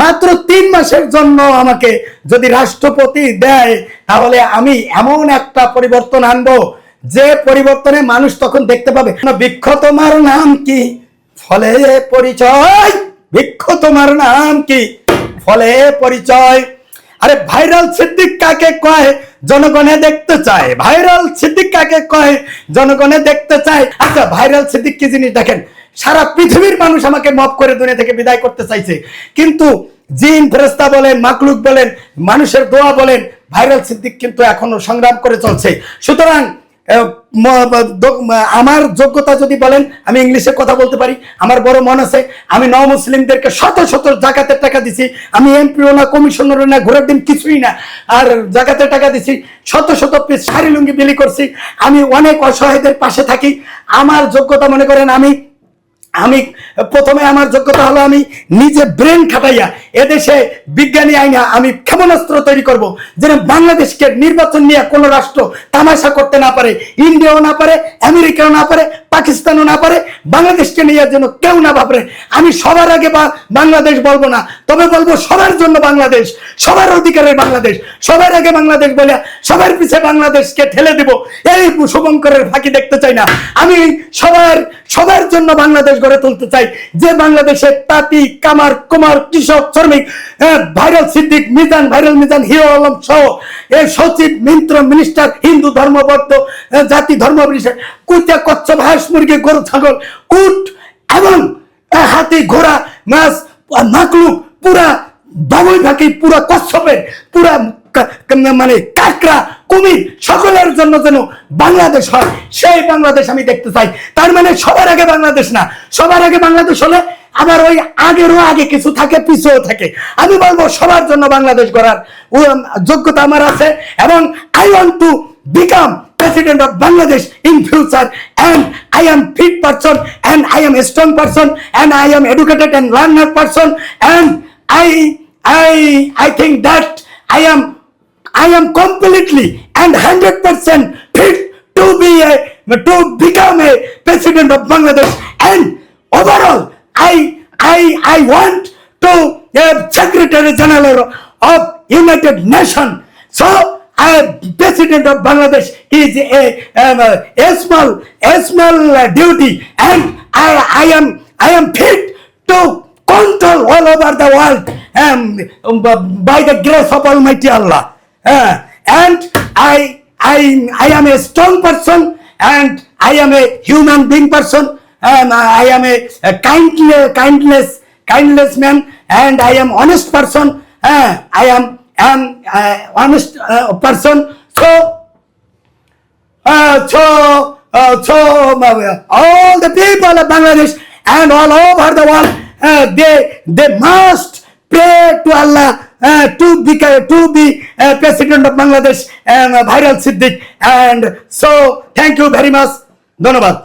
মাত্র 3 মাসের জন্য আমাকে যদি রাষ্ট্রপতি দেয়, তাহলে আমি এমন একটা পরিবর্তন আনবো যে পরিবর্তনে মানুষ তখন দেখতে পাবে বৃক্ষ তোমার নাম কি, ফলে পরিচয়, বৃক্ষ তোমার নাম কি, ফলে পরিচয়। আরে ভাইরাল সিদ্দিক কাকে কয়? জনগণে দেখতে চায়। ভাইরাল সিদ্দিক কাকে কয়? জনগণে দেখতে চায়। আচ্ছা, ভাইরাল সিদ্দিক কি জিনিস দেখেন, সারা পৃথিবীর মানুষ আমাকে মাফ করে দুনিয়া থেকে বিদায় করতে চাইছে, কিন্তু জিন ফেরেশতা বলেন, মাকলুক বলেন, মানুষের দোয়া বলেন, ভাইরাল সিদ্দিক কিন্তু এখনো সংগ্রাম করে চলছে। সুতরাং আমার যোগ্যতা যদি বলেন, আমি ইংলিশে কথা বলতে পারি, আমার বড় মন আছে, আমি মুসলিমদেরকে শত শত জাকাতের টাকা দিছি, আমি এমপিও না, কমিশনারও না, ঘোরার দিন কিছুই না, আর জাকাতের টাকা দিছি, শত শত পিস শাড়ি লুঙ্গি বিলি করছি, আমি অনেক অসহায়দের পাশে থাকি। আমার যোগ্যতা মনে করেন, আমি প্রথমে আমার যোগ্যতা হলো আমি নিজে ব্রেন খাটাইয়া এদেশে বিজ্ঞানী আইনা আমি ক্ষেপণাস্ত্র তৈরি করব, যেন বাংলাদেশকে নির্বাচন নিয়ে কোনো রাষ্ট্র তামাশা করতে না পারে, ইন্ডিয়াও না পারে, আমেরিকাও না পারে, পাকিস্তানও না পারে, বাংলাদেশকে নিয়ে যেন কেউ না ভাবে। আমি সবার আগে বাংলাদেশ বলবো না, তবে বলবো সবার জন্য বাংলাদেশ, সবার অধিকারের বাংলাদেশ, সবার আগে বাংলাদেশ বলে সবার পিছে বাংলাদেশকে ঠেলে দেব। এই শুভঙ্করের ফাঁকি দেখতে চাই না। আমি সবার জন্য বাংলাদেশ গড়ে তুলতে চাই, যে বাংলাদেশের তাঁতি, কামার, কুমার, কৃষক, শ্রমিক, viral Siddique, Mizan, viral Mizan, hero Alam সহ এই সচিব, মিনিস্টার, হিন্দু ধর্মবদ্ধ, জাতি ধর্ম বিশেষ, কুচা, কচ্ছপ, হাঁস, মুরগি, গরু, ছাগল, উট এবং হাতি, ঘোড়া, মাছ, মাকলুক, পুরা বাবুই পাখি, পুরা কচ্ছপের, পুরা মানে কাকড়া, কুমির, সকলের জন্য যেন বাংলাদেশ হয়, সেই বাংলাদেশ আমি দেখতে চাই। তার মানে সবার আগে বাংলাদেশ না, সবার আগে বাংলাদেশ হলে আবার ওই আগেরও আগে কিছু থাকে, পিছেও থাকে। আমি বলবো সবার জন্য বাংলাদেশ গড়ার যোগ্যতা আমার আছে, এবং I want to become President of Bangladesh in future, and I am fit person, and I am a strong person, and I am educated and learner person, and I think that I am completely and 100% fit to become a president of Bangladesh, and overall I want to Secretary General of United Nations. So President of Bangladesh is a small duty, and I am fit to control all over the world by the grace of Almighty Allah. And I am a strong person, and I am a human being person. I am a kindless man, and I am honest person. I am honest person. So all the people of Bangladesh and all over the world, they must pray to Allah to be president of Bangladesh, Viral Siddiq. And so thank you very much. ধন্যবাদ।